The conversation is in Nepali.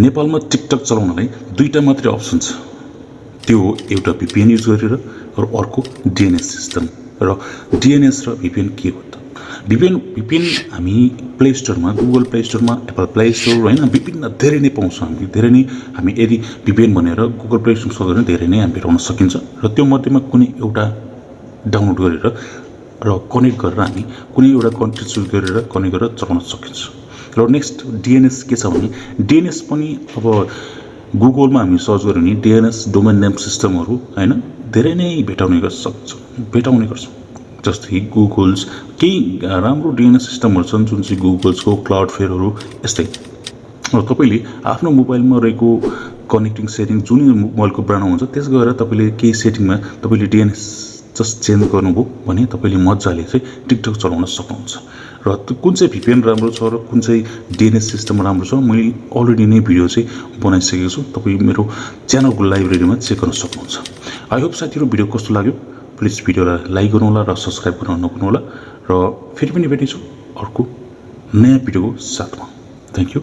नेपालमा टिकटक चलाउनलाई दुईटा मात्रै अप्सन छ, त्यो हो एउटा VPN युज गरेर र अर्को DNS सिस्टम। र DNS र VPN के हो त? VPN हामी प्ले स्टोरमा, गुगल प्ले स्टोरमा, एप्पल प्ले स्टोर होइन विभिन्न धेरै नै पाउँछौँ। हामी यदि VPN भनेर गुगल प्ले स्टोर सर्च गरेर धेरै नै हामी भेटाउन सकिन्छ र त्यो मध्येमा कुनै एउटा डाउनलोड गरेर र कनेक्ट गरेर हामी कुनै एउटा कन्टेन्ट चुज गरेर कनेक्ट गरेर चलाउन सकिन्छ। र नेक्स्ट DNS के छ भने DNS पनि अब गुगलमा हामी सर्च गऱ्यो भने DNS डोमेन नेम सिस्टमहरू होइन धेरै नै भेटाउने गर्छौँ। जस्तै गुगल्स केही राम्रो DNS सिस्टमहरू छन् जुन चाहिँ गुगल्सको क्लाउडफ्लेयरहरू यस्तै। र तपाईँले आफ्नो मोबाइलमा रहेको कनेक्टिङ सेटिङ जुन मोबाइलको ब्रान्ड हुन्छ त्यस गएर तपाईँले केही सेटिङमा तपाईँले DNS जस्ट चेन्ज गर्नुभयो भने तपाईँले मजाले चाहिँ टिकटक चलाउन सक्नुहुन्छ। र कुन चाहिँ VPN राम्रो छ र कुन चाहिँ DNS सिस्टम राम्रो छ मैले अलरेडी नै भिडियो चाहिँ बनाइसकेको छु, तपाईँ मेरो च्यानलको लाइब्रेरीमा चेक गर्न सक्नुहुन्छ। आई होप साथीहरू भिडियो कस्तो लाग्यो प्लिज भिडियोलाई लाइक गर्नुहोला र सब्सक्राइब गर्न नभुल्नुहोला। र फेरि पनि भेट्नेछु अर्को नयाँ भिडियोको साथमा। Thank you.